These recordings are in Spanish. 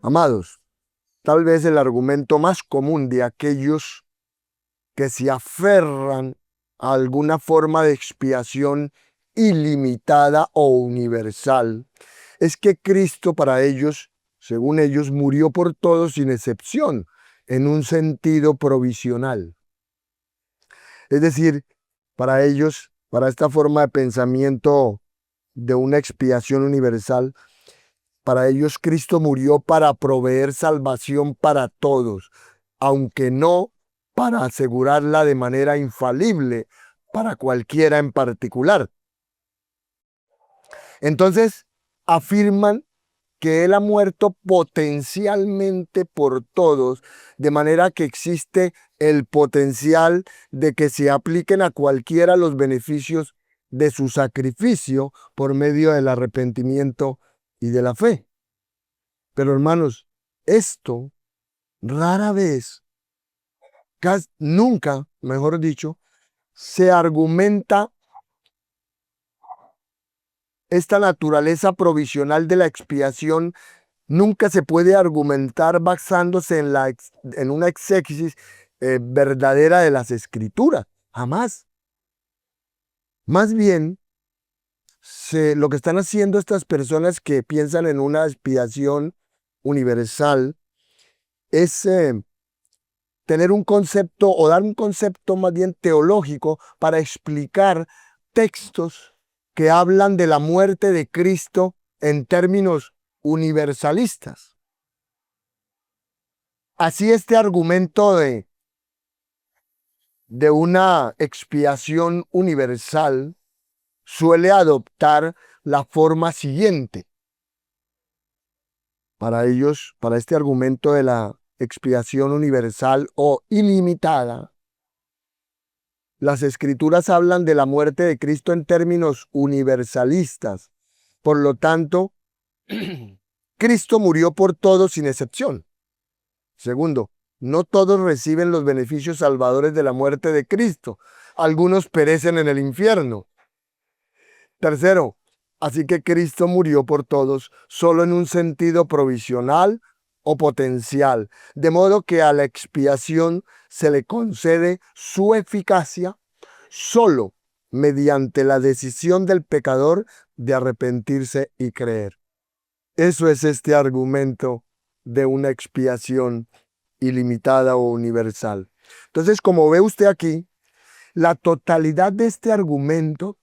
Amados, tal vez el argumento más común de aquellos que se aferran a alguna forma de expiación ilimitada o universal es que Cristo para ellos, según ellos, murió por todos sin excepción, en un sentido provisional. Es decir, para ellos, para esta forma de pensamiento de una expiación universal, para ellos Cristo murió para proveer salvación para todos, aunque no para asegurarla de manera infalible para cualquiera en particular. Entonces, afirman que Él ha muerto potencialmente por todos, de manera que existe el potencial de que se apliquen a cualquiera los beneficios de su sacrificio por medio del arrepentimiento y de la fe. Pero hermanos, esto rara vez, casi nunca, mejor dicho, se argumenta esta naturaleza provisional de la expiación. Nunca se puede argumentar basándose en una exégesis verdadera de las Escrituras. Jamás. Más bien, lo que están haciendo estas personas que piensan en una expiación universal es tener un concepto o dar un concepto más bien teológico para explicar textos que hablan de la muerte de Cristo en términos universalistas. Así este argumento de una expiación universal suele adoptar la forma siguiente. Para ellos, para este argumento de la expiación universal o ilimitada, las Escrituras hablan de la muerte de Cristo en términos universalistas. Por lo tanto, Cristo murió por todos sin excepción. Segundo, no todos reciben los beneficios salvadores de la muerte de Cristo. Algunos perecen en el infierno. Tercero, así que Cristo murió por todos solo en un sentido provisional o potencial, de modo que a la expiación se le concede su eficacia solo mediante la decisión del pecador de arrepentirse y creer. Eso es este argumento de una expiación ilimitada o universal. Entonces, como ve usted aquí, la totalidad de este argumento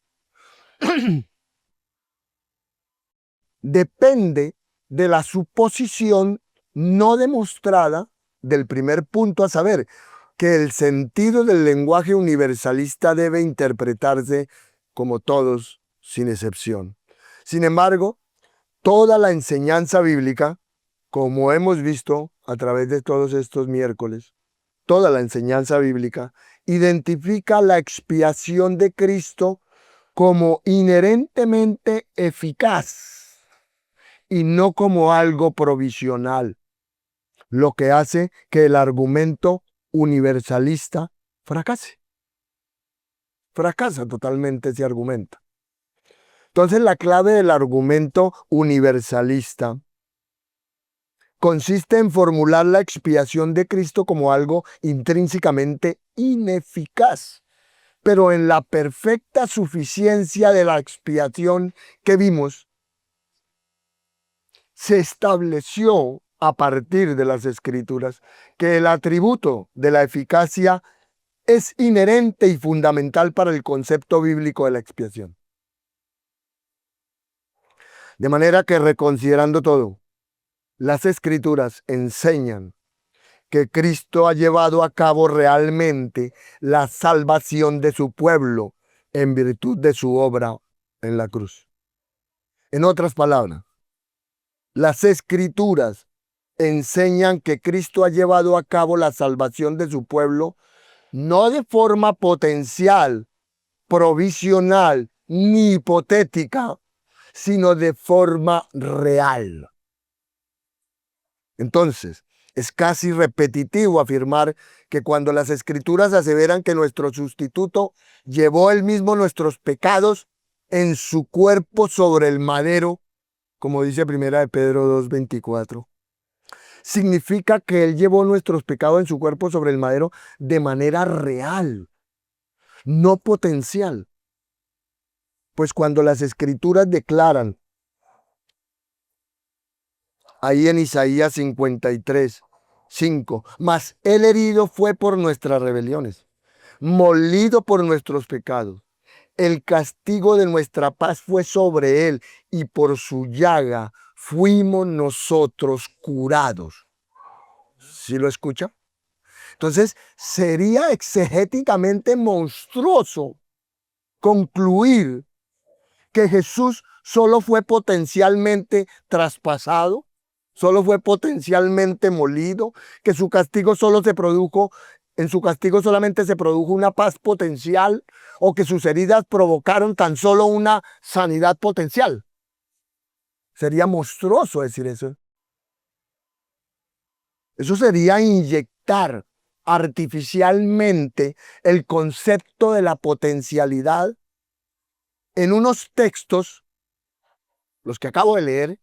depende de la suposición no demostrada del primer punto, a saber, que el sentido del lenguaje universalista debe interpretarse como todos, sin excepción. Sin embargo, toda la enseñanza bíblica, como hemos visto a través de todos estos miércoles, toda la enseñanza bíblica identifica la expiación de Cristo como inherentemente eficaz y no como algo provisional, lo que hace que el argumento universalista fracase. Fracasa totalmente ese argumento. Entonces, la clave del argumento universalista consiste en formular la expiación de Cristo como algo intrínsecamente ineficaz, pero en la perfecta suficiencia de la expiación que vimos, se estableció a partir de las Escrituras que el atributo de la eficacia es inherente y fundamental para el concepto bíblico de la expiación. De manera que, reconsiderando todo, las Escrituras enseñan que Cristo ha llevado a cabo realmente la salvación de su pueblo en virtud de su obra en la cruz. En otras palabras, las Escrituras enseñan que Cristo ha llevado a cabo la salvación de su pueblo no de forma potencial, provisional ni hipotética, sino de forma real. Entonces, es casi repetitivo afirmar que cuando las Escrituras aseveran que nuestro sustituto llevó él mismo nuestros pecados en su cuerpo sobre el madero, como dice 1 de Pedro 2:24, significa que Él llevó nuestros pecados en su cuerpo sobre el madero de manera real, no potencial. Pues cuando las Escrituras declaran, ahí en Isaías 53, 5, mas Él herido fue por nuestras rebeliones, molido por nuestros pecados. El castigo de nuestra paz fue sobre Él y por su llaga fuimos nosotros curados. ¿Sí lo escucha? Entonces, sería exegéticamente monstruoso concluir que Jesús solo fue potencialmente traspasado, solo fue potencialmente molido, que su castigo solo se produjo, en su castigo solamente se produjo una paz potencial, o que sus heridas provocaron tan solo una sanidad potencial. Sería monstruoso decir eso. Eso sería inyectar artificialmente el concepto de la potencialidad en unos textos, los que acabo de leer,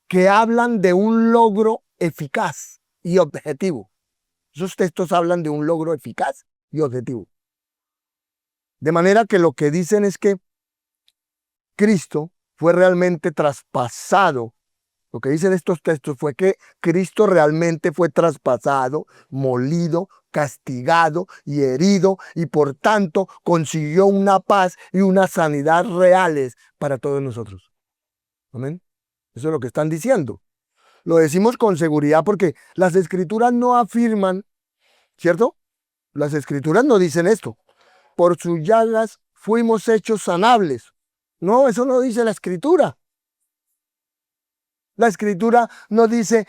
que hablan de un logro eficaz y objetivo. Esos textos hablan de un logro eficaz y objetivo. De manera que lo que dicen es que Cristo fue realmente traspasado. Lo que dicen estos textos fue que Cristo realmente fue traspasado, molido, castigado y herido, y por tanto consiguió una paz y una sanidad reales para todos nosotros. Amén. Eso es lo que están diciendo. Lo decimos con seguridad porque las Escrituras no afirman, ¿cierto? Las Escrituras no dicen esto. Por sus llagas fuimos hechos sanables. No, eso no dice la Escritura. La Escritura no dice,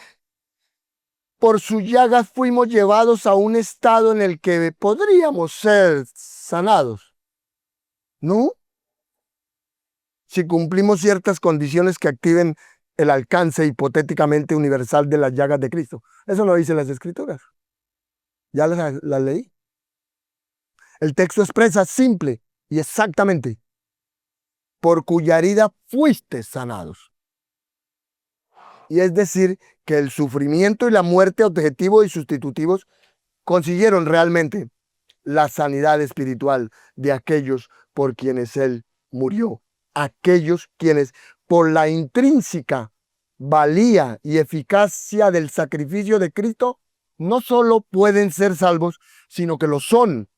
por sus llagas fuimos llevados a un estado en el que podríamos ser sanados. ¿No? Si cumplimos ciertas condiciones que activen el alcance hipotéticamente universal de las llagas de Cristo. Eso no dice las Escrituras. Ya las leí. El texto expresa simple y exactamente, por cuya herida fuiste sanados. Y es decir, que el sufrimiento y la muerte objetivos y sustitutivos consiguieron realmente la sanidad espiritual de aquellos por quienes Él murió. Aquellos quienes por la intrínseca valía y eficacia del sacrificio de Cristo no solo pueden ser salvos, sino que lo son,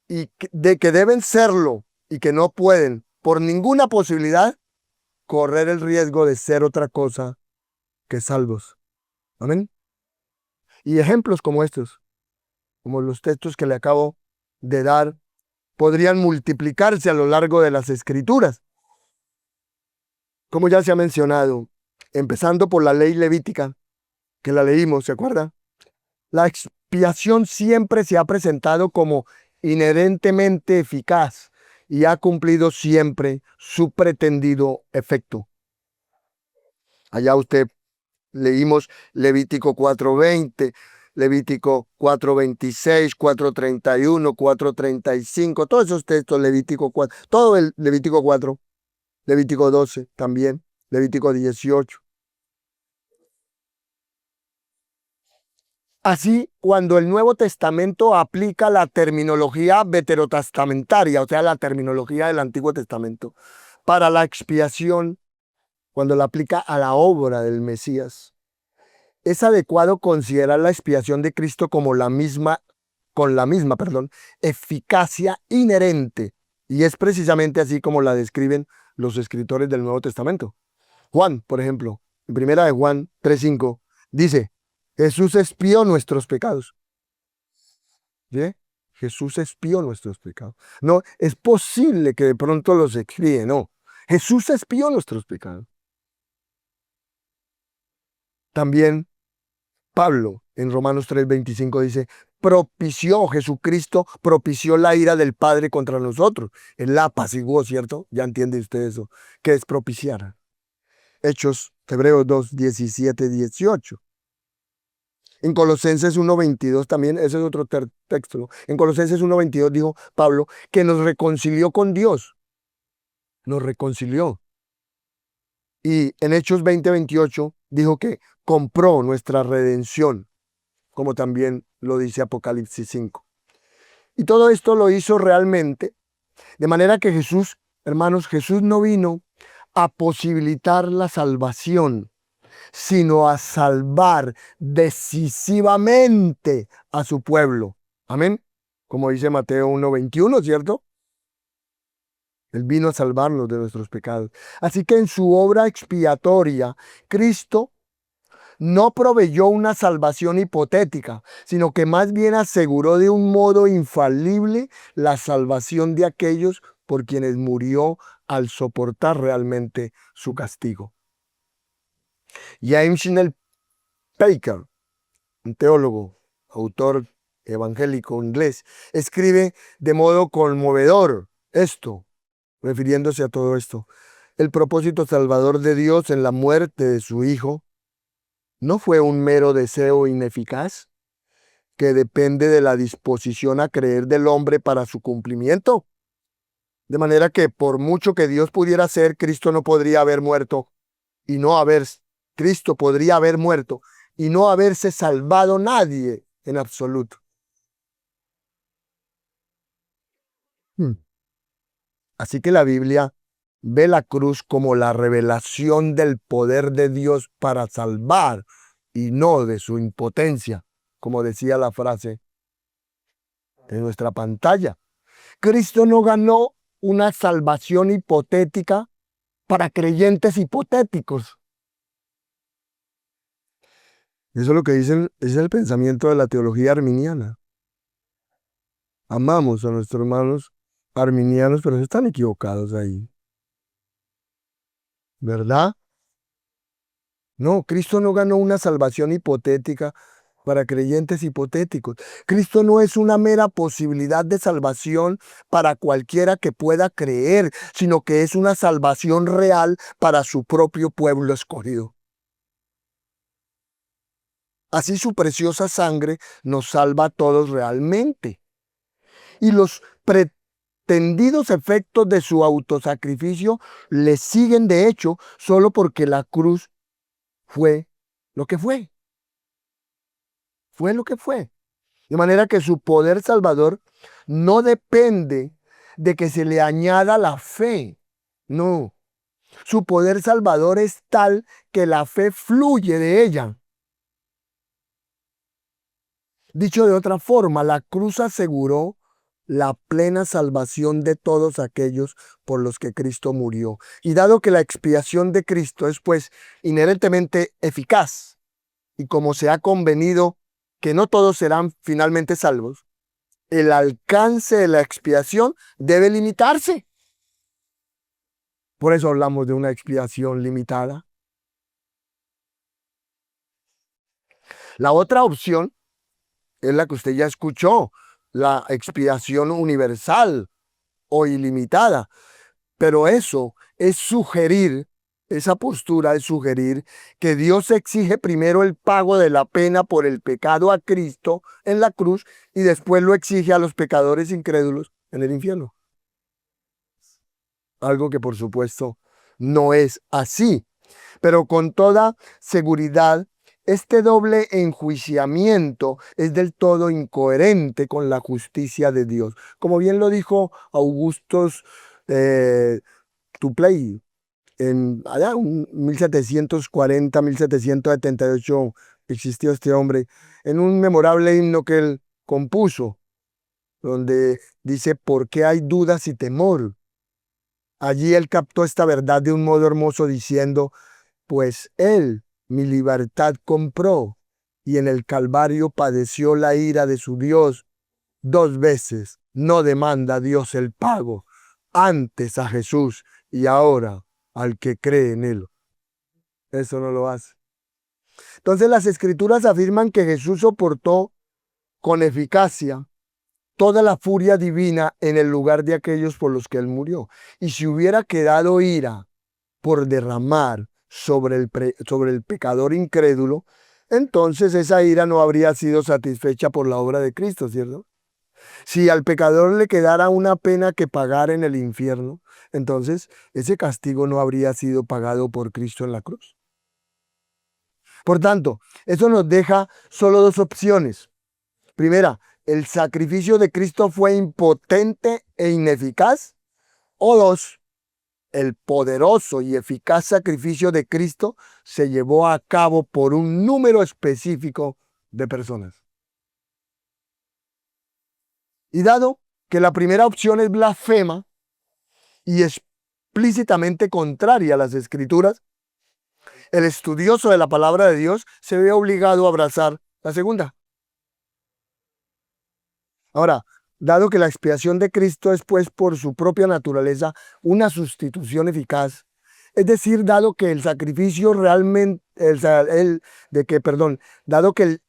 y de que deben serlo y que no pueden por ninguna posibilidad correr el riesgo de ser otra cosa que salvos. Amén. Y ejemplos como estos, como los textos que le acabo de dar, podrían multiplicarse a lo largo de las Escrituras. Como ya se ha mencionado, empezando por la ley levítica, que la leímos, ¿se acuerda? La expiación siempre se ha presentado como inherentemente eficaz y ha cumplido siempre su pretendido efecto. Allá usted leímos Levítico 4:20, Levítico 4:26, 4:31, 4:35, todos esos textos, Levítico 4, todo el Levítico 4, Levítico 12 también, Levítico 18. Así, cuando el Nuevo Testamento aplica la terminología veterotestamentaria, o sea, la terminología del Antiguo Testamento, para la expiación, cuando la aplica a la obra del Mesías, es adecuado considerar la expiación de Cristo como con la misma, eficacia inherente, y es precisamente así como la describen los escritores del Nuevo Testamento. Juan, por ejemplo, en primera de Juan 3:5, dice, Jesús expió nuestros pecados. ¿Sí? Jesús expió nuestros pecados. No, es posible que de pronto los expíe, no. Jesús expió nuestros pecados. También Pablo en Romanos 3:25 dice, Jesucristo propició la ira del Padre contra nosotros. Él la apaciguó, ¿cierto? Ya entiende usted eso. ¿Qué es propiciar? Hechos, Hebreos 2:17, 18. En Colosenses 1:22 también, ese es otro texto, ¿no? En Colosenses 1:22 dijo Pablo que nos reconcilió con Dios. Nos reconcilió. Y en Hechos 20:28 dijo que compró nuestra redención, como también lo dice Apocalipsis 5. Y todo esto lo hizo realmente, de manera que Jesús, hermanos, Jesús no vino a posibilitar la salvación, sino a salvar decisivamente a su pueblo. Amén. Como dice Mateo 1:21, ¿cierto? Él vino a salvarnos de nuestros pecados. Así que en su obra expiatoria, Cristo no proveyó una salvación hipotética, sino que más bien aseguró de un modo infalible la salvación de aquellos por quienes murió al soportar realmente su castigo. James Schnell Packer, un teólogo, autor evangélico inglés, escribe de modo conmovedor esto, refiriéndose a todo esto. El propósito salvador de Dios en la muerte de su Hijo no fue un mero deseo ineficaz que depende de la disposición a creer del hombre para su cumplimiento. De manera que por mucho que Dios pudiera hacer, Cristo podría haber muerto y no haberse salvado nadie en absoluto. Así que la Biblia ve la cruz como la revelación del poder de Dios para salvar y no de su impotencia, como decía la frase en nuestra pantalla. Cristo no ganó una salvación hipotética para creyentes hipotéticos. Eso es lo que dicen, es el pensamiento de la teología arminiana. Amamos a nuestros hermanos arminianos, pero están equivocados ahí. ¿Verdad? No, Cristo no ganó una salvación hipotética para creyentes hipotéticos. Cristo no es una mera posibilidad de salvación para cualquiera que pueda creer, sino que es una salvación real para su propio pueblo escogido. Así su preciosa sangre nos salva a todos realmente. Y los pretendidos efectos de su autosacrificio le siguen de hecho solo porque la cruz fue lo que fue. Fue lo que fue. De manera que su poder salvador no depende de que se le añada la fe. No. Su poder salvador es tal que la fe fluye de ella. Dicho de otra forma, la cruz aseguró la plena salvación de todos aquellos por los que Cristo murió. Y dado que la expiación de Cristo es pues inherentemente eficaz, y como se ha convenido que no todos serán finalmente salvos, el alcance de la expiación debe limitarse. Por eso hablamos de una expiación limitada. La otra opción es la que usted ya escuchó, la expiación universal o ilimitada. Pero eso es sugerir, esa postura es sugerir que Dios exige primero el pago de la pena por el pecado a Cristo en la cruz y después lo exige a los pecadores incrédulos en el infierno. Algo que por supuesto no es así. Pero con toda seguridad, este doble enjuiciamiento es del todo incoherente con la justicia de Dios. Como bien lo dijo Augustus Dupleix, allá en 1740, 1778 existió este hombre, en un memorable himno que él compuso, donde dice, ¿por qué hay dudas y temor? Allí él captó esta verdad de un modo hermoso diciendo, pues él mi libertad compró y en el Calvario padeció la ira de su Dios 2 veces. No demanda a Dios el pago, antes a Jesús y ahora al que cree en él. Eso no lo hace. Entonces las Escrituras afirman que Jesús soportó con eficacia toda la furia divina en el lugar de aquellos por los que él murió. Y si hubiera quedado ira por derramar sobre el pecador incrédulo, entonces esa ira no habría sido satisfecha por la obra de Cristo, ¿cierto? Si al pecador le quedara una pena que pagar en el infierno, entonces ese castigo no habría sido pagado por Cristo en la cruz. Por tanto, eso nos deja solo dos opciones. Primera, el sacrificio de Cristo fue impotente e ineficaz. O dos, el poderoso y eficaz sacrificio de Cristo se llevó a cabo por un número específico de personas. Y dado que la primera opción es blasfema y explícitamente contraria a las Escrituras, el estudioso de la palabra de Dios se ve obligado a abrazar la segunda. Ahora, dado que la expiación de Cristo es pues por su propia naturaleza una sustitución eficaz, es decir, dado que el sacrificio realmente, dado que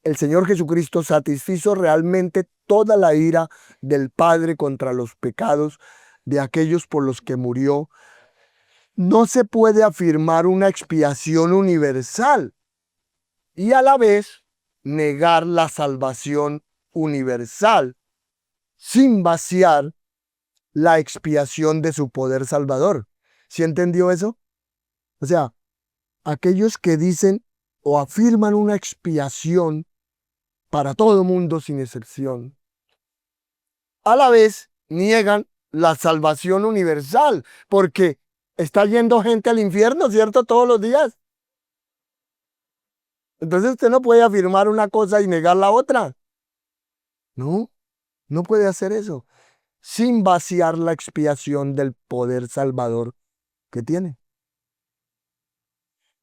el Señor Jesucristo satisfizo realmente toda la ira del Padre contra los pecados de aquellos por los que murió, no se puede afirmar una expiación universal y a la vez negar la salvación universal sin vaciar la expiación de su poder salvador. ¿Sí entendió eso? O sea, aquellos que dicen o afirman una expiación para todo mundo sin excepción, a la vez niegan la salvación universal, porque está yendo gente al infierno, ¿cierto? Todos los días. Entonces usted no puede afirmar una cosa y negar la otra. No, no puede hacer eso sin vaciar la expiación del poder salvador que tiene.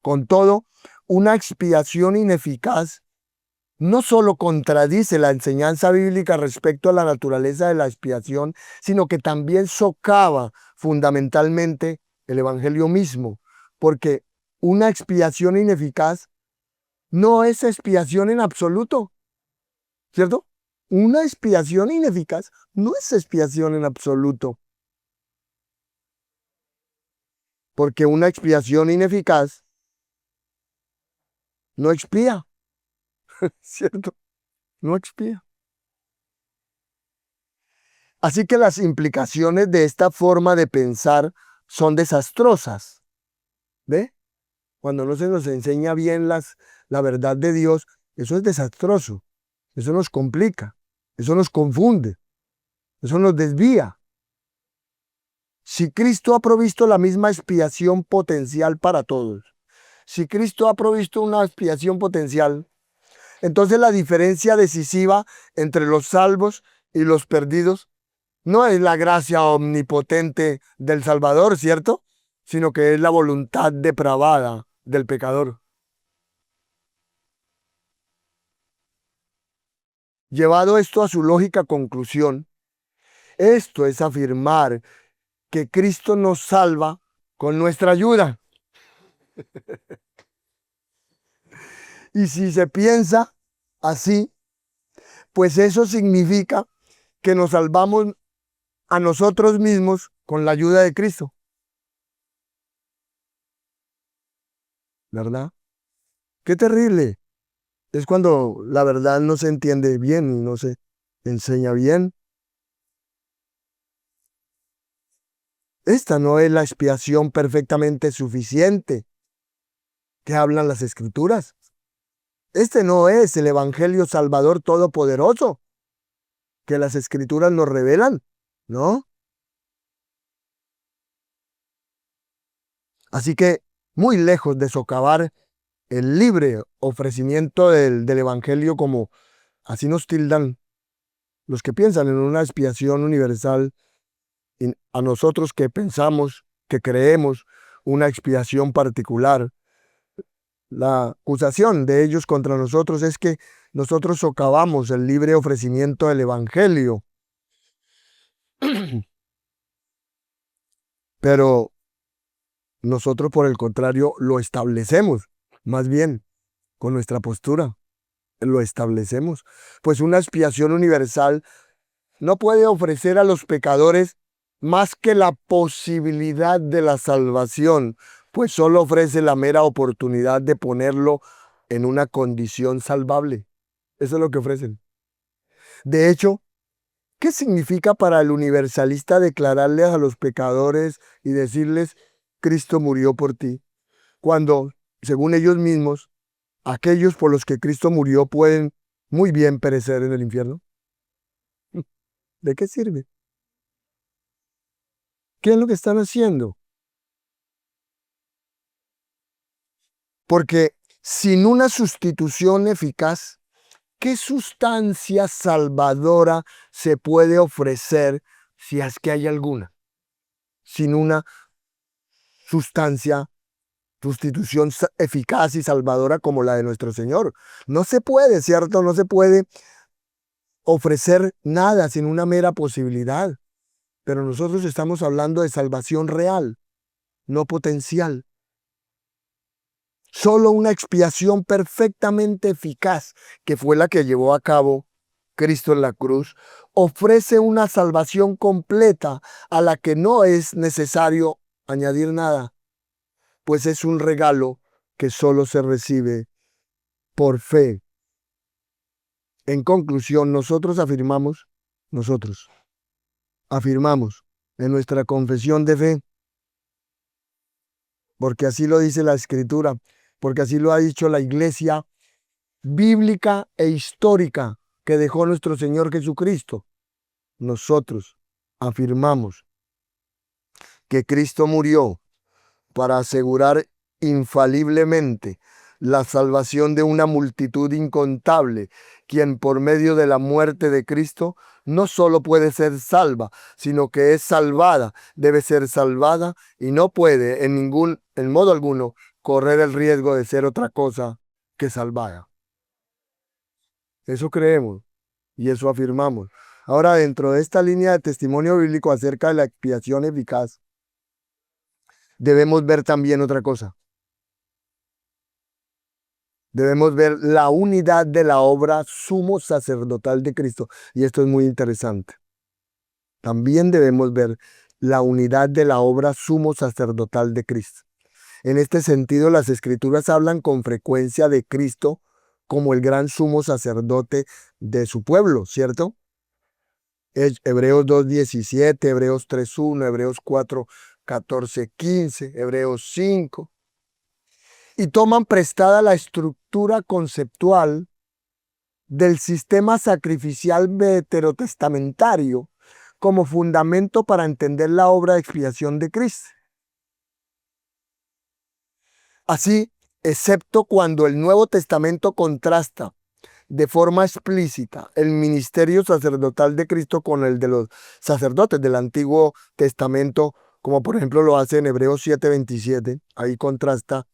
Con todo, una expiación ineficaz no solo contradice la enseñanza bíblica respecto a la naturaleza de la expiación, sino que también socava fundamentalmente el Evangelio mismo, porque una expiación ineficaz no es expiación en absoluto, ¿cierto? Una expiación ineficaz no es expiación en absoluto, porque una expiación ineficaz no expía, ¿cierto? No expía. Así que las implicaciones de esta forma de pensar son desastrosas. ¿Ve? Cuando no se nos enseña bien la verdad de Dios, eso es desastroso. Eso nos complica. Eso nos confunde. Eso nos desvía. Si Cristo ha provisto la misma expiación potencial para todos, si Cristo ha provisto una expiación potencial, entonces la diferencia decisiva entre los salvos y los perdidos no es la gracia omnipotente del Salvador, ¿cierto? Sino que es la voluntad depravada del pecador. Llevado esto a su lógica conclusión, esto es afirmar que Cristo nos salva con nuestra ayuda. Y si se piensa así, pues eso significa que nos salvamos a nosotros mismos con la ayuda de Cristo. ¿Verdad? Qué terrible. Es cuando la verdad no se entiende bien y no se enseña bien. Esta no es la expiación perfectamente suficiente que hablan las Escrituras. Este no es el Evangelio Salvador Todopoderoso que las Escrituras nos revelan, ¿no? Así que, muy lejos de socavar el libre ofrecimiento del Evangelio, como así nos tildan los que piensan en una expiación universal, y a nosotros que pensamos, que creemos una expiación particular, la acusación de ellos contra nosotros es que nosotros socavamos el libre ofrecimiento del Evangelio. Pero nosotros, por el contrario, lo establecemos, más bien, con nuestra postura, lo establecemos. Pues una expiación universal no puede ofrecer a los pecadores más que la posibilidad de la salvación, pues solo ofrece la mera oportunidad de ponerlo en una condición salvable. Eso es lo que ofrecen. De hecho, ¿qué significa para el universalista declararles a los pecadores y decirles, Cristo murió por ti? Cuando, según ellos mismos, aquellos por los que Cristo murió pueden muy bien perecer en el infierno. ¿De qué sirve? ¿Qué es lo que están haciendo? Porque sin una sustitución eficaz, ¿qué sustancia salvadora se puede ofrecer, si es que hay alguna? Sin una sustitución eficaz y salvadora como la de nuestro Señor. No se puede, ¿cierto? No se puede ofrecer nada sin una mera posibilidad. Pero nosotros estamos hablando de salvación real, no potencial. Solo una expiación perfectamente eficaz, que fue la que llevó a cabo Cristo en la cruz, ofrece una salvación completa a la que no es necesario añadir nada, pues es un regalo que solo se recibe por fe. En conclusión, nosotros afirmamos en nuestra confesión de fe, porque así lo dice la Escritura, porque así lo ha dicho la Iglesia bíblica e histórica que dejó nuestro Señor Jesucristo. Nosotros afirmamos que Cristo murió para asegurar infaliblemente la salvación de una multitud incontable, quien por medio de la muerte de Cristo no solo puede ser salva, sino que es salvada, debe ser salvada y no puede en modo alguno correr el riesgo de ser otra cosa que salvada. Eso creemos y eso afirmamos. Ahora, dentro de esta línea de testimonio bíblico acerca de la expiación eficaz, debemos ver también otra cosa. Debemos ver la unidad de la obra sumo sacerdotal de Cristo. Y esto es muy interesante. También debemos ver la unidad de la obra sumo sacerdotal de Cristo. En este sentido, las Escrituras hablan con frecuencia de Cristo como el gran sumo sacerdote de su pueblo, ¿cierto? Hebreos 2:17, Hebreos 3:1, Hebreos 4:14-15, Hebreos 5. Y toman prestada la estructura conceptual del sistema sacrificial veterotestamentario como fundamento para entender la obra de expiación de Cristo. Así, excepto cuando el Nuevo Testamento contrasta de forma explícita el ministerio sacerdotal de Cristo con el de los sacerdotes del Antiguo Testamento, como por ejemplo lo hace en Hebreos 7:27, ahí contrasta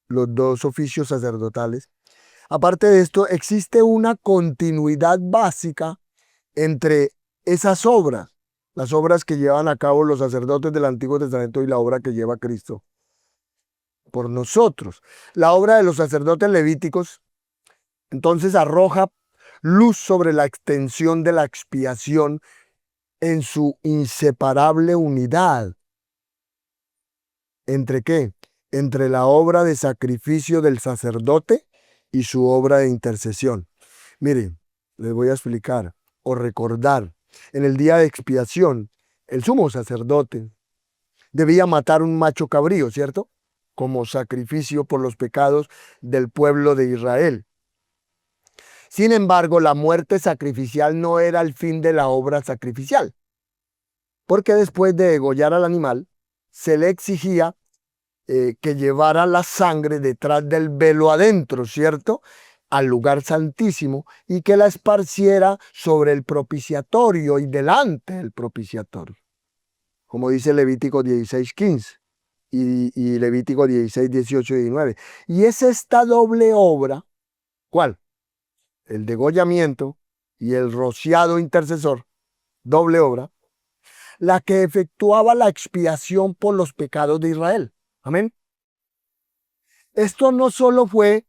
los dos oficios sacerdotales. Aparte de esto, existe una continuidad básica entre esas obras, las obras que llevan a cabo los sacerdotes del Antiguo Testamento y la obra que lleva Cristo por nosotros. La obra de los sacerdotes levíticos entonces arroja luz sobre la extensión de la expiación en su inseparable unidad. ¿Entre qué? Entre la obra de sacrificio del sacerdote y su obra de intercesión. Miren, les voy a explicar o recordar. En el día de expiación, el sumo sacerdote debía matar un macho cabrío, ¿cierto? Como sacrificio por los pecados del pueblo de Israel. Sin embargo, la muerte sacrificial no era el fin de la obra sacrificial, porque después de degollar al animal, se le exigía que llevara la sangre detrás del velo adentro, ¿cierto? Al lugar santísimo y que la esparciera sobre el propiciatorio y delante del propiciatorio, como dice Levítico 16:15 y Levítico 16:18-19. Y es esta doble obra, ¿cuál? El degollamiento y el rociado intercesor, doble obra, la que efectuaba la expiación por los pecados de Israel. Amén. Esto no solo fue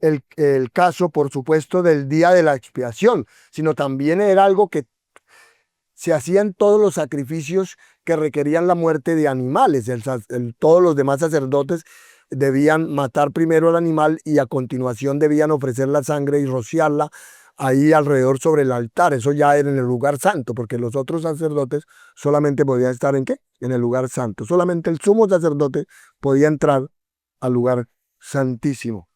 el caso, por supuesto, del día de la expiación, sino también era algo que se hacía en todos los sacrificios que requerían la muerte de animales. Todos los demás sacerdotes debían matar primero al animal y a continuación debían ofrecer la sangre y rociarla ahí alrededor sobre el altar. Eso ya era en el lugar santo, porque los otros sacerdotes solamente podían estar ¿en qué? En el lugar santo. Solamente el sumo sacerdote podía entrar al lugar santísimo.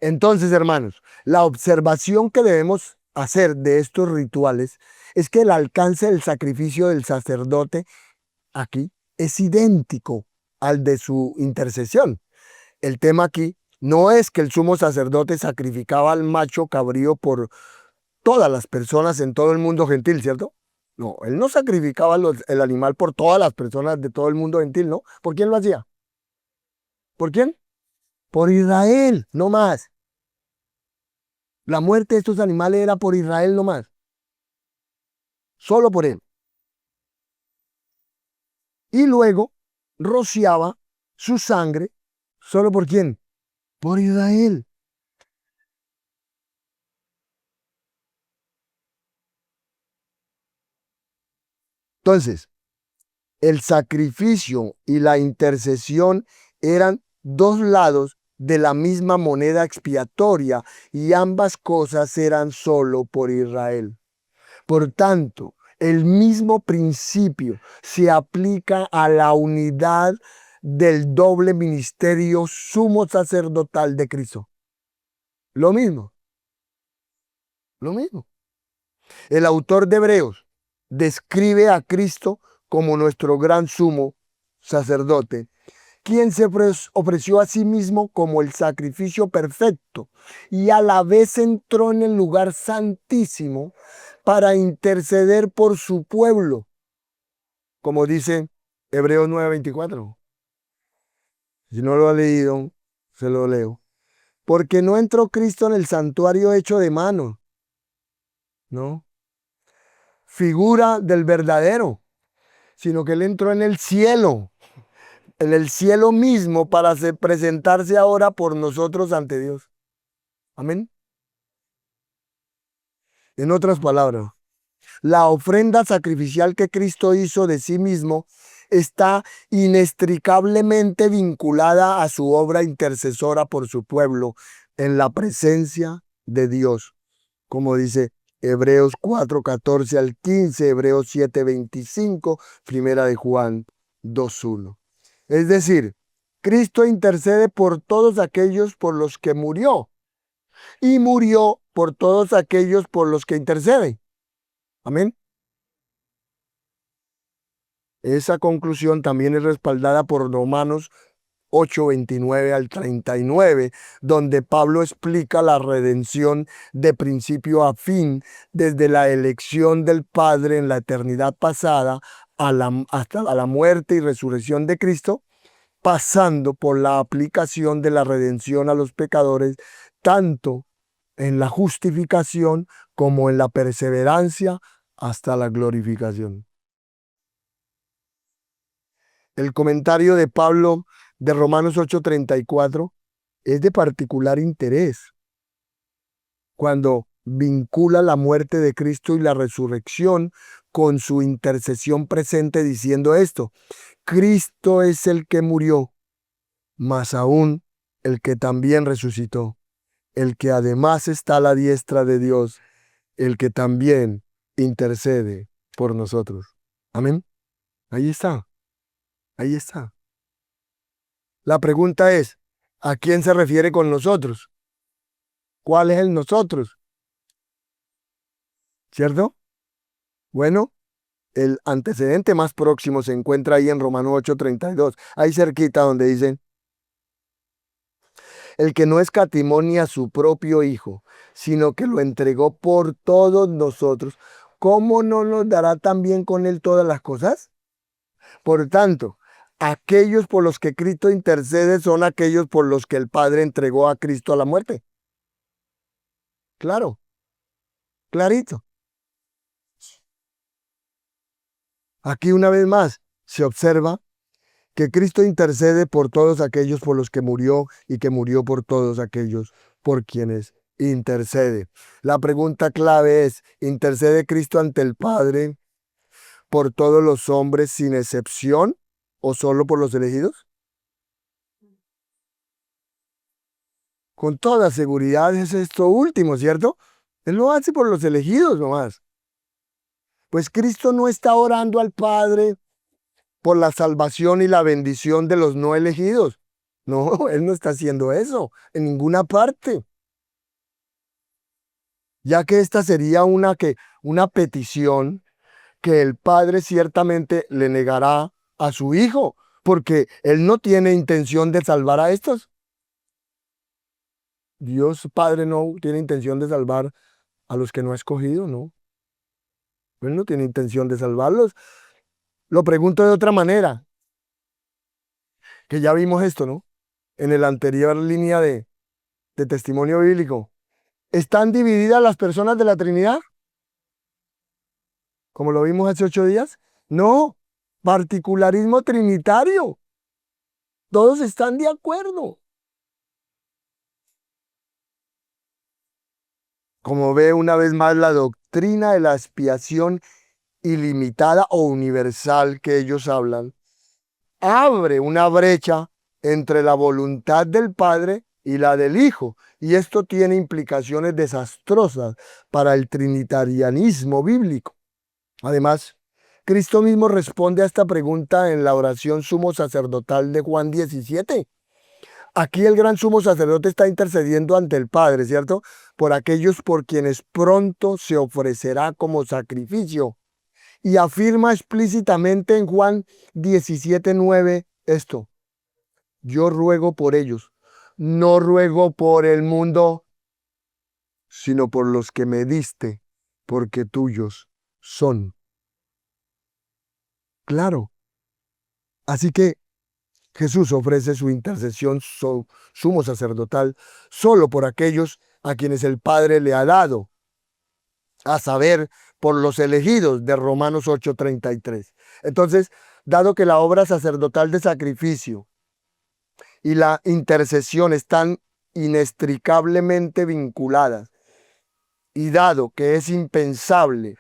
Entonces, hermanos, la observación que debemos hacer de estos rituales es que el alcance del sacrificio del sacerdote aquí es idéntico al de su intercesión. El tema aquí no es que el sumo sacerdote sacrificaba al macho cabrío por todas las personas en todo el mundo gentil, ¿cierto? No, él no sacrificaba el animal por todas las personas de todo el mundo gentil, ¿no? ¿Por quién lo hacía? ¿Por quién? Por Israel, no más. La muerte de estos animales era por Israel, no más. Solo por él. Y luego rociaba su sangre, ¿solo por quién? Por Israel. Entonces, el sacrificio y la intercesión eran dos lados de la misma moneda expiatoria y ambas cosas eran solo por Israel. Por tanto, el mismo principio se aplica a la unidad del doble ministerio sumo sacerdotal de Cristo. Lo mismo, lo mismo. El autor de Hebreos describe a Cristo como nuestro gran sumo sacerdote, quien se ofreció a sí mismo como el sacrificio perfecto y a la vez entró en el lugar santísimo para interceder por su pueblo, como dice Hebreos 9:24. Si no lo ha leído, se lo leo. Porque no entró Cristo en el santuario hecho de mano, ¿no? Figura del verdadero, sino que él entró en el cielo mismo para presentarse ahora por nosotros ante Dios. Amén. En otras palabras, la ofrenda sacrificial que Cristo hizo de sí mismo está inextricablemente vinculada a su obra intercesora por su pueblo en la presencia de Dios, como dice Hebreos 4:14 al 15, Hebreos 7:25, Primera de Juan 2:1. Es decir, Cristo intercede por todos aquellos por los que murió y murió por todos aquellos por los que interceden. Amén. Esa conclusión también es respaldada por Romanos 8:29 al 39, donde Pablo explica la redención de principio a fin, desde la elección del Padre en la eternidad pasada hasta la muerte y resurrección de Cristo, pasando por la aplicación de la redención a los pecadores, tanto en la justificación como en la perseverancia hasta la glorificación. El comentario de Pablo de Romanos 8:34 es de particular interés cuando vincula la muerte de Cristo y la resurrección con su intercesión presente, diciendo esto: Cristo es el que murió, mas aún el que también resucitó, el que además está a la diestra de Dios, el que también intercede por nosotros. Amén. Ahí está, ahí está. La pregunta es, ¿a quién se refiere con nosotros? ¿Cuál es el nosotros? ¿Cierto? Bueno, el antecedente más próximo se encuentra ahí en Romanos 8:32, ahí cerquita donde dicen: el que no escatimó ni a su propio Hijo, sino que lo entregó por todos nosotros, ¿cómo no nos dará también con él todas las cosas? Por tanto, aquellos por los que Cristo intercede son aquellos por los que el Padre entregó a Cristo a la muerte. Claro, clarito. Aquí una vez más se observa que Cristo intercede por todos aquellos por los que murió y que murió por todos aquellos por quienes intercede. La pregunta clave es: ¿intercede Cristo ante el Padre por todos los hombres sin excepción o solo por los elegidos? Con toda seguridad es esto último, ¿cierto? Él lo hace por los elegidos nomás. Pues Cristo no está orando al Padre por la salvación y la bendición de los no elegidos. No, Él no está haciendo eso en ninguna parte. ya que esta sería una petición que el Padre ciertamente le negará a su Hijo, porque Él no tiene intención de salvar a estos. Dios Padre no tiene intención de salvar a los que no ha escogido, ¿no? Él no tiene intención de salvarlos. Lo pregunto de otra manera, que ya vimos esto, ¿no? En la anterior línea de testimonio bíblico. ¿Están divididas las personas de la Trinidad? Como lo vimos hace 8 días. No, particularismo trinitario. Todos están de acuerdo. Como ve una vez más la doctrina de la expiación ilimitada o universal que ellos hablan, abre una brecha entre la voluntad del Padre y la del Hijo. Y esto tiene implicaciones desastrosas para el trinitarianismo bíblico. Además, Cristo mismo responde a esta pregunta en la oración sumo sacerdotal de Juan 17. Aquí el gran sumo sacerdote está intercediendo ante el Padre, ¿cierto? Por aquellos por quienes pronto se ofrecerá como sacrificio. Y afirma explícitamente en Juan 17:9 esto: yo ruego por ellos, no ruego por el mundo, sino por los que me diste, porque tuyos son. Claro. Así que Jesús ofrece su intercesión sumo sacerdotal solo por aquellos a quienes el Padre le ha dado, a saber, por los elegidos de Romanos 8:33. Entonces, dado que la obra sacerdotal de sacrificio y la intercesión están inextricablemente vinculadas, y dado que es impensable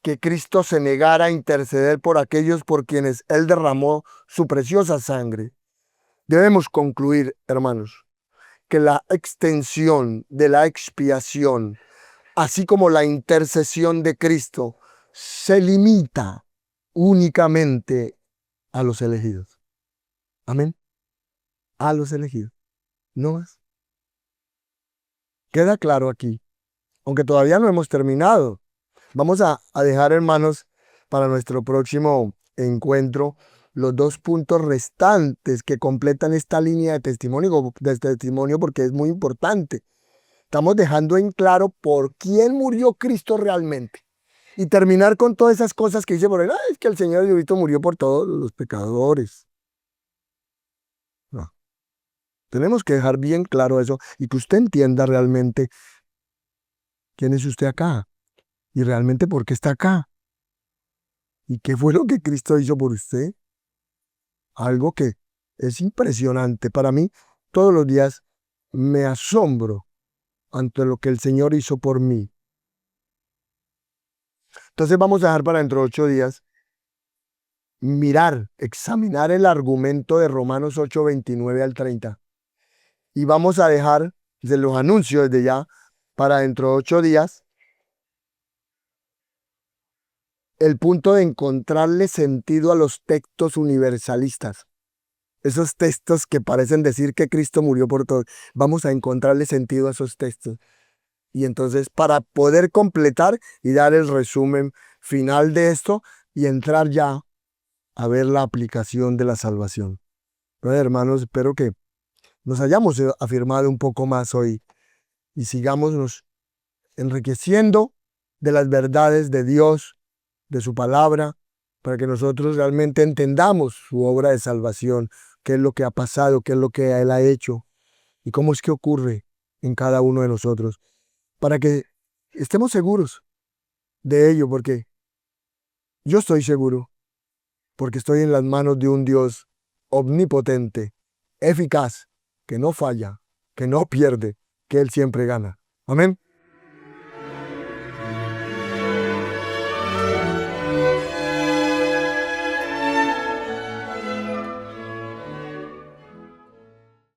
que Cristo se negara a interceder por aquellos por quienes Él derramó su preciosa sangre, debemos concluir, hermanos, que la extensión de la expiación, así como la intercesión de Cristo, se limita únicamente a los elegidos. Amén. A los elegidos. No más. Queda claro aquí, aunque todavía no hemos terminado. Vamos a dejar, hermanos, para nuestro próximo encuentro los 2 puntos restantes que completan esta línea de testimonio, porque es muy importante. Estamos dejando en claro por quién murió Cristo realmente. Y terminar con todas esas cosas que dice por ahí: es que el Señor Jesucristo murió por todos los pecadores. No. Tenemos que dejar bien claro eso y que usted entienda realmente quién es usted acá y realmente por qué está acá y qué fue lo que Cristo hizo por usted. Algo que es impresionante. Para mí, todos los días me asombro ante lo que el Señor hizo por mí. Entonces vamos a dejar para dentro de 8 días mirar, examinar el argumento de Romanos 8:29 al 30. Y vamos a dejar, se los anuncio desde ya, para dentro de 8 días, el punto de encontrarle sentido a los textos universalistas. Esos textos que parecen decir que Cristo murió por todos. Vamos a encontrarle sentido a esos textos. Y entonces, para poder completar y dar el resumen final de esto y entrar ya a ver la aplicación de la salvación. Bueno, hermanos, espero que nos hayamos afirmado un poco más hoy y sigamos enriqueciendo de las verdades de Dios, de su palabra, para que nosotros realmente entendamos su obra de salvación, qué es lo que ha pasado, qué es lo que Él ha hecho y cómo es que ocurre en cada uno de nosotros, para que estemos seguros de ello, porque yo estoy seguro, porque estoy en las manos de un Dios omnipotente, eficaz, que no falla, que no pierde, que Él siempre gana. Amén.